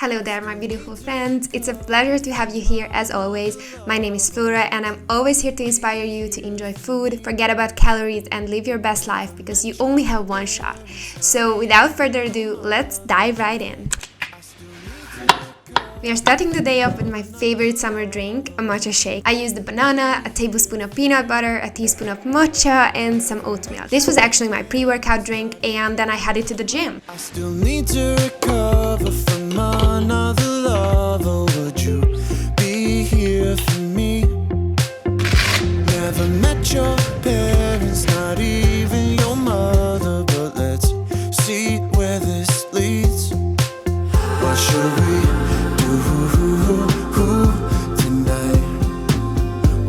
Hello there, my beautiful friends. It's a pleasure to have you here as always. My name is Flora and I'm always here to inspire you to enjoy food, forget about calories and live your best life because you only have one shot. So without further ado, let's dive right in. We are starting the day off with my favorite summer drink, a matcha shake. I used a banana, a tablespoon of peanut butter, a teaspoon of matcha, and some oatmeal. This was actually my pre-workout drink, and then I headed to the gym. I still need to recover from another lover. Would you be here for me? Never met your parents, not even your mother, but let's see where this leads. What should we tonight?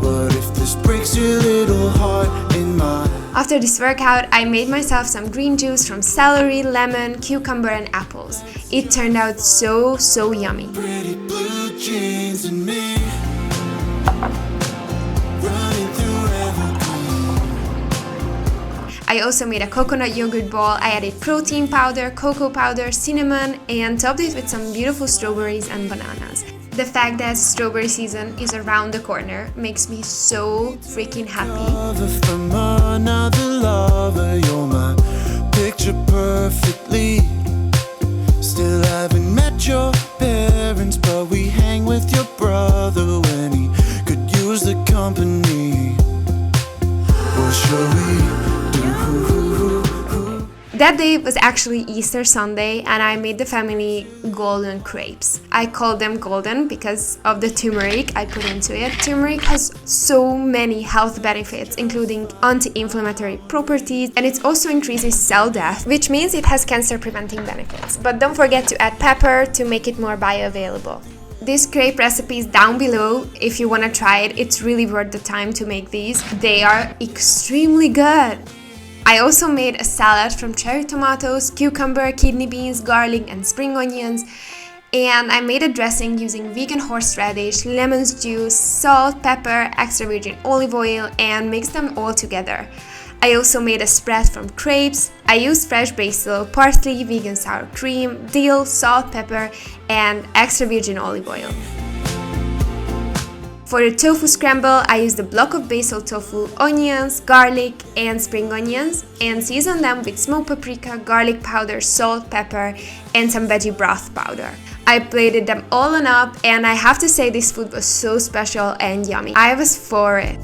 What if this breaks your little heart in mine? After this workout, I made myself some green juice from celery, lemon, cucumber and apples. It turned out so yummy. Pretty blue jeans and me, running through evergreen. I also made a coconut yogurt ball. I added protein powder, cocoa powder, cinnamon, and topped it with some beautiful strawberries and bananas. The fact that strawberry season is around the corner makes me so freaking happy. Lover from another lover, you're my picture perfectly. Still haven't met your parents, but we hang with your brother when he could use the company. What shall we do? That day was actually Easter Sunday and I made the family golden crepes. I call them golden because of the turmeric I put into it. Turmeric has so many health benefits, including anti-inflammatory properties, and it also increases cell death, which means it has cancer-preventing benefits. But don't forget to add pepper to make it more bioavailable. This crepe recipe is down below if you want to try it. It's really worth the time to make these. They are extremely good. I also made a salad from cherry tomatoes, cucumber, kidney beans, garlic and spring onions. And I made a dressing using vegan horseradish, lemon's juice, salt, pepper, extra virgin olive oil and mixed them all together. I also made a spread from crepes. I used fresh basil, parsley, vegan sour cream, dill, salt, pepper and extra virgin olive oil. For the tofu scramble, I used a block of basil tofu, onions, garlic, and spring onions, and seasoned them with smoked paprika, garlic powder, salt, pepper, and some veggie broth powder. I plated them all on up, and I have to say this food was so special and yummy. I was for it.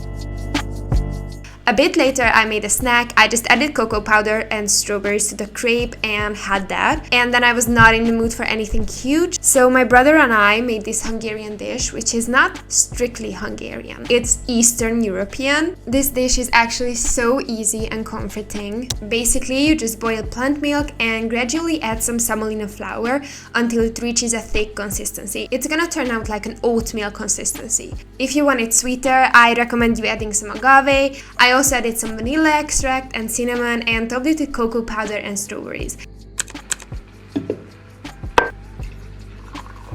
A bit later, I made a snack. I just added cocoa powder and strawberries to the crepe and had that. And then I was not in the mood for anything huge. So my brother and I made this Hungarian dish, which is not strictly Hungarian. It's Eastern European. This dish is actually so easy and comforting. Basically, you just boil plant milk and gradually add some semolina flour until it reaches a thick consistency. It's gonna turn out like an oatmeal consistency. If you want it sweeter, I recommend you adding some agave. I also added some vanilla extract and cinnamon and topped it with cocoa powder and strawberries.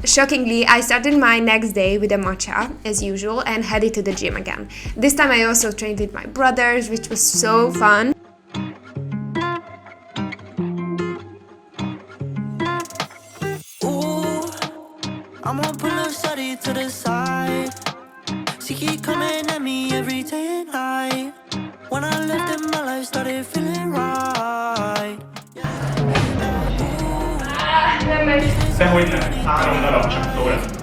Shockingly, I started my next day with a matcha, as usual, and headed to the gym again. This time I also trained with my brothers, which was so fun. Ooh, I'm gonna pull a shawty to the side. She keep coming at me every day and night. When I left in my life started feeling right. Seguono 3 veloce, dove?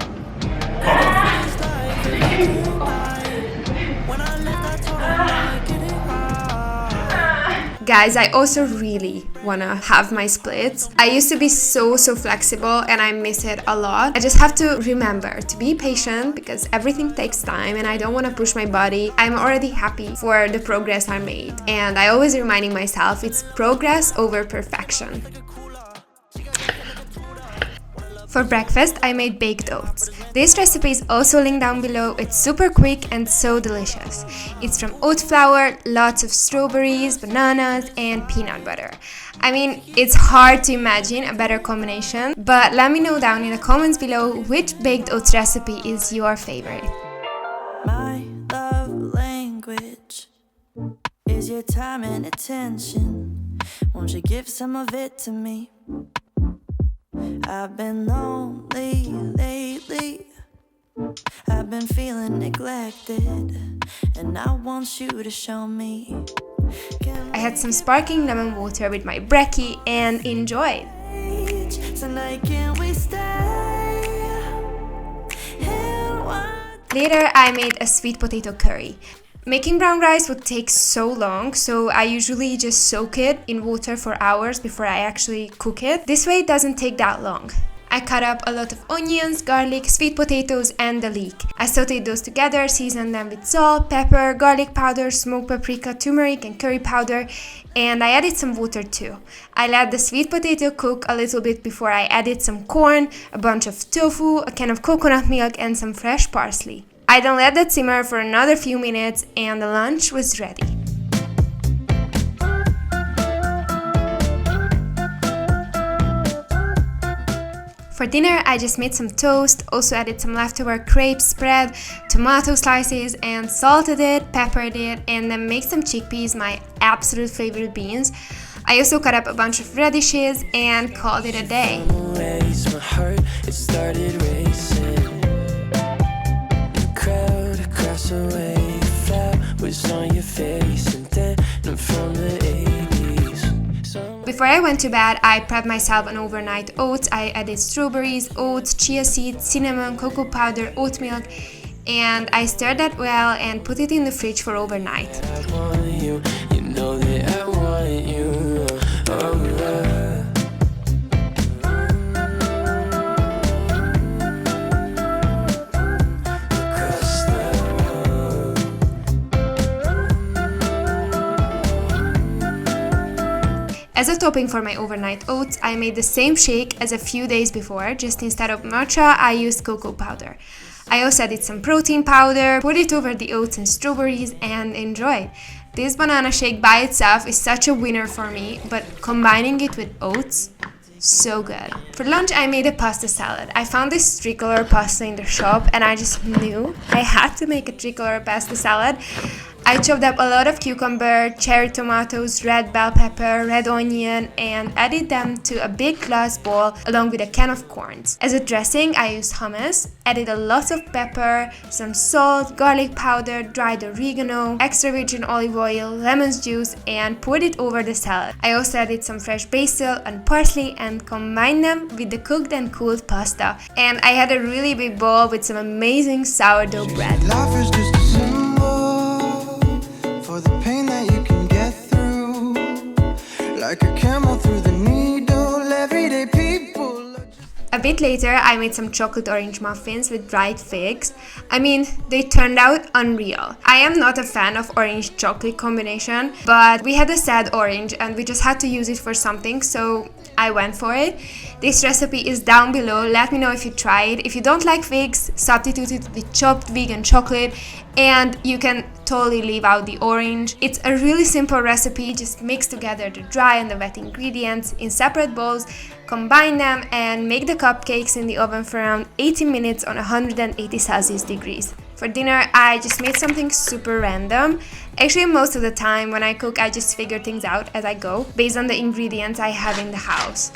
Guys, I also really wanna have my splits. I used to be so flexible and I miss it a lot. I just have to remember to be patient because everything takes time and I don't want to push my body. I'm already happy for the progress I made and I always reminding myself it's progress over perfection. For breakfast, I made baked oats. This recipe is also linked down below. It's super quick and so delicious. It's from oat flour, lots of strawberries, bananas, and peanut butter. I mean, it's hard to imagine a better combination, but let me know down in the comments below which baked oats recipe is your favorite. My love language is your time and attention. Won't you give some of it to me? I've been lonely I've been feeling neglected, and I want you to show me. I had some sparkling lemon water with my brekkie and enjoyed. Tonight, can we stay? Later, I made a sweet potato curry. Making brown rice would take so long, so I usually just soak it in water for hours before I actually cook it. This way it doesn't take that long. I cut up a lot of onions, garlic, sweet potatoes, and the leek. I sauteed those together, seasoned them with salt, pepper, garlic powder, smoked paprika, turmeric, and curry powder, and I added some water too. I let the sweet potato cook a little bit before I added some corn, a bunch of tofu, a can of coconut milk, and some fresh parsley. I then let that simmer for another few minutes, and the lunch was ready. For dinner, I just made some toast, also added some leftover crepe spread, tomato slices, and salted it, peppered it, and then made some chickpeas, my absolute favorite beans. I also cut up a bunch of radishes and called it a day. My heart, it started racing. The crowd across the way, flowers on your face, and then I'm from the 80s. Before I went to bed, I prepped myself an overnight oats. I added strawberries, oats, chia seeds, cinnamon, cocoa powder, oat milk, and I stirred that well and put it in the fridge for overnight. I want you, you know that I want you. Across the road. As a topping for my overnight oats, I made the same shake as a few days before, just instead of matcha, I used cocoa powder. I also added some protein powder, put it over the oats and strawberries, and enjoyed. This banana shake by itself is such a winner for me, but combining it with oats, so good. For lunch, I made a pasta salad. I found this tricolor pasta in the shop, and I just knew I had to make a tricolor pasta salad. I chopped up a lot of cucumber, cherry tomatoes, red bell pepper, red onion, and added them to a big glass bowl along with a can of corns. As a dressing, I used hummus, added a lot of pepper, some salt, garlic powder, dried oregano, extra virgin olive oil, lemon juice, and poured it over the salad. I also added some fresh basil and parsley and combined them with the cooked and cooled pasta. And I had a really big bowl with some amazing sourdough bread. Life is just a symbol for the pain that you can get through. Like a camel through the needle, everyday people. A bit later, I made some chocolate orange muffins with dried figs. I mean, they turned out unreal. I am not a fan of orange chocolate combination, but we had a sad orange and we just had to use it for something, so I went for it. This recipe is down below. Let me know if you try it. If you don't like figs, substitute it with chopped vegan chocolate, and you can totally leave out the orange. It's a really simple recipe. Just mix together the dry and the wet ingredients in separate bowls, combine them, and make the cupcakes in the oven for around 80 minutes on 180 Celsius degrees. For dinner, I just made something super random. Actually, most of the time when I cook, I just figure things out as I go, based on the ingredients I have in the house.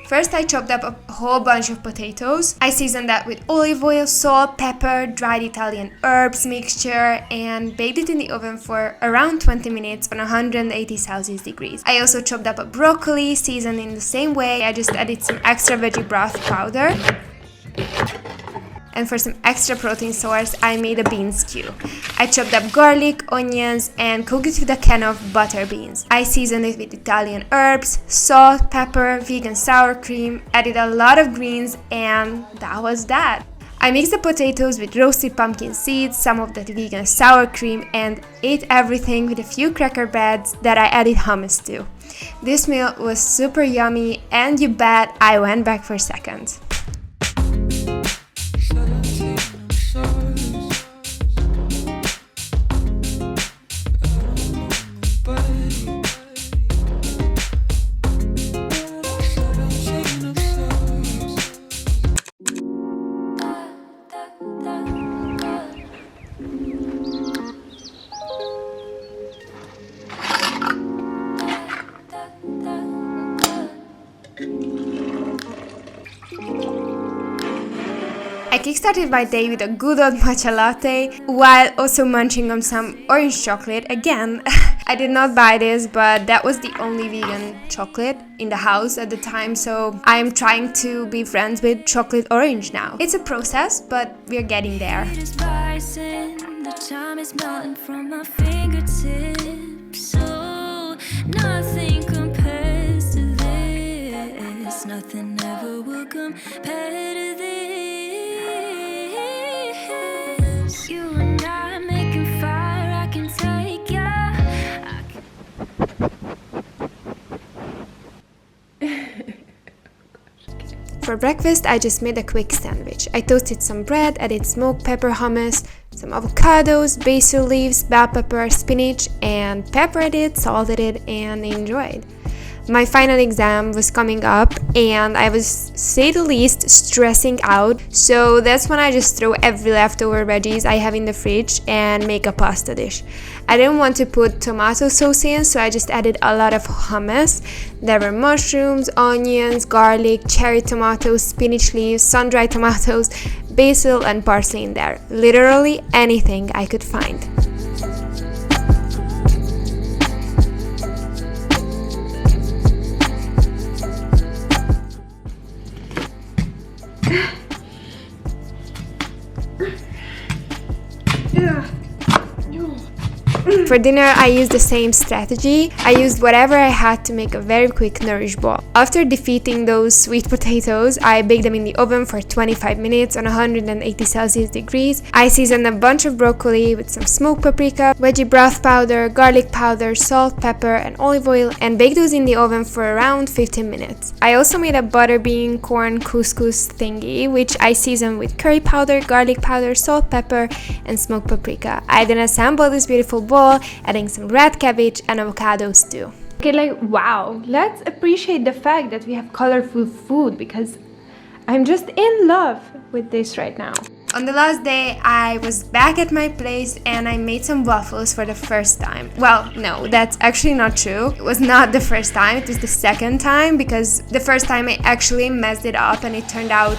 First, I chopped up a whole bunch of potatoes. I seasoned that with olive oil, salt, pepper, dried Italian herbs mixture, and baked it in the oven for around 20 minutes on 180 Celsius degrees. I also chopped up a broccoli, seasoned in the same way. I just added some extra veggie broth powder. And for some extra protein source, I made a bean stew. I chopped up garlic, onions, and cooked it with a can of butter beans. I seasoned it with Italian herbs, salt, pepper, vegan sour cream, added a lot of greens, and that was that. I mixed the potatoes with roasted pumpkin seeds, some of that vegan sour cream, and ate everything with a few cracker breads that I added hummus to. This meal was super yummy, and you bet I went back for seconds. I kickstarted my day with a good old matcha latte while also munching on some orange chocolate again. I did not buy this, but that was the only vegan chocolate in the house at the time, so I'm trying to be friends with chocolate orange now. It's a process, but we're getting there. The time is melting from my fingertips, so nothing compares to this. Nothing ever will compare to this. You and I making fire, I can take ya. For breakfast, I just made a quick sandwich. I toasted some bread, added smoked pepper hummus, some avocados, basil leaves, bell pepper, spinach, and peppered it, salted it, and enjoyed. My final exam was coming up and I was, say the least, stressing out, so that's when I just throw every leftover veggies I have in the fridge and make a pasta dish. I didn't want to put tomato sauce in, so I just added a lot of hummus. There were mushrooms, onions, garlic, cherry tomatoes, spinach leaves, sun-dried tomatoes, basil, and parsley in there. Literally anything I could find. For dinner, I used the same strategy. I used whatever I had to make a very quick nourish bowl. After defeating those sweet potatoes, I baked them in the oven for 25 minutes on 180 Celsius degrees. I seasoned a bunch of broccoli with some smoked paprika, veggie broth powder, garlic powder, salt, pepper, and olive oil, and baked those in the oven for around 15 minutes. I also made a butterbean corn couscous thingy, which I seasoned with curry powder, garlic powder, salt, pepper, and smoked paprika. I then assembled this beautiful bowl, adding some red cabbage and avocados too. Okay, like, wow, let's appreciate the fact that we have colorful food, because I'm just in love with this right now. On the last day, I was back at my place and I made some waffles for the first time. Well, no, that's actually not true. It was not the first time, it was the second time, because the first time I actually messed it up and it turned out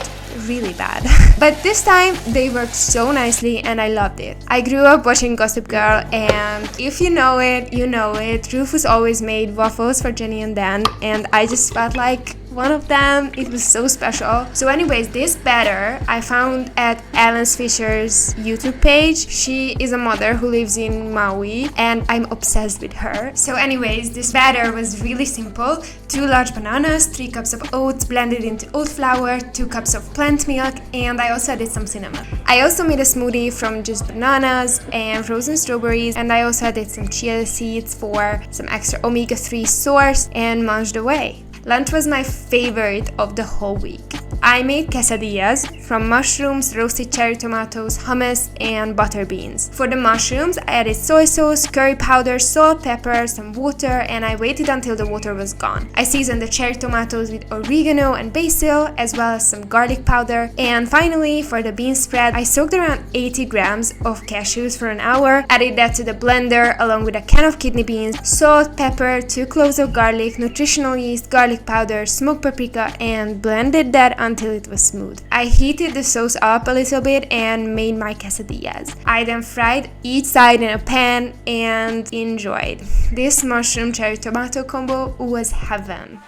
really bad. But this time, they worked so nicely and I loved it. I grew up watching Gossip Girl, and if you know it, you know it. Rufus always made waffles for Jenny and Dan, and I just felt like one of them. It was so special. So anyways, this batter I found at Ellen Fisher's YouTube page. She is a mother who lives in Maui and I'm obsessed with her. So anyways, this batter was really simple. 2 large bananas, 3 cups of oats blended into oat flour, 2 cups of plant milk, and I also added some cinnamon. I also made a smoothie from just bananas and frozen strawberries, and I also added some chia seeds for some extra omega-3 source and munched away. Lunch was my favorite of the whole week. I made quesadillas from mushrooms, roasted cherry tomatoes, hummus, and butter beans. For the mushrooms, I added soy sauce, curry powder, salt, pepper, some water, and I waited until the water was gone. I seasoned the cherry tomatoes with oregano and basil, as well as some garlic powder. And finally, for the bean spread, I soaked around 80 grams of cashews for an hour, added that to the blender along with a can of kidney beans, salt, pepper, 2 cloves of garlic, nutritional yeast, garlic powder, smoked paprika, and blended that until it was smooth. I heated the sauce up a little bit and made my quesadillas. I then fried each side in a pan and enjoyed. This mushroom cherry tomato combo was heaven.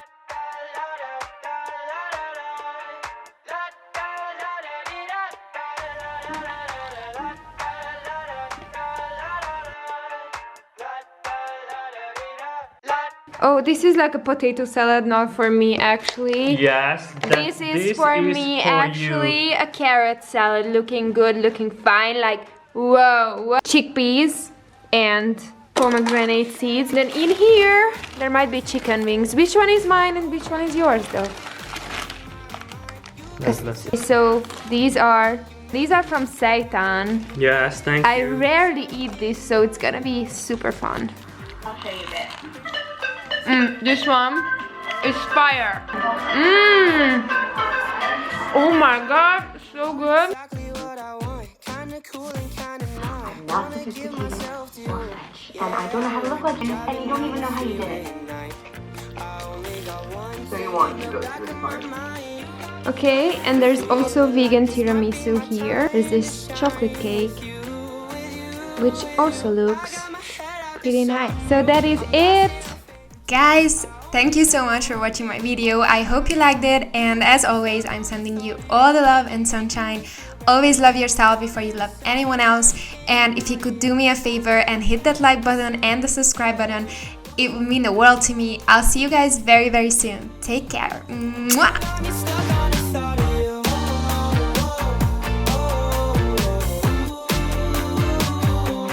Oh, this is like a potato salad, not for me actually. Yes, This is for me actually. A carrot salad, looking good, looking fine, like whoa. Chickpeas and pomegranate seeds. Then in here, there might be chicken wings. Which one is mine and which one is yours though? Let's see. So these are from Seitan. Yes, thank you. I rarely eat this, so it's gonna be super fun. I'll show you a bit. This one is fire. Oh my god, so good. I'm not sophisticated or rich, and I don't know how to look like you, and you don't even know how you did it. So you want to go to this party? Okay, and there's also vegan tiramisu here. There's this chocolate cake, which also looks pretty nice. So that is it. Guys, thank you so much for watching my video. I hope you liked it, and as always, I'm sending you all the love and sunshine. Always love yourself before you love anyone else, and if you could do me a favor and hit that like button and the subscribe button, it would mean the world to me. I'll see you guys very, very soon. Take care. Mwah!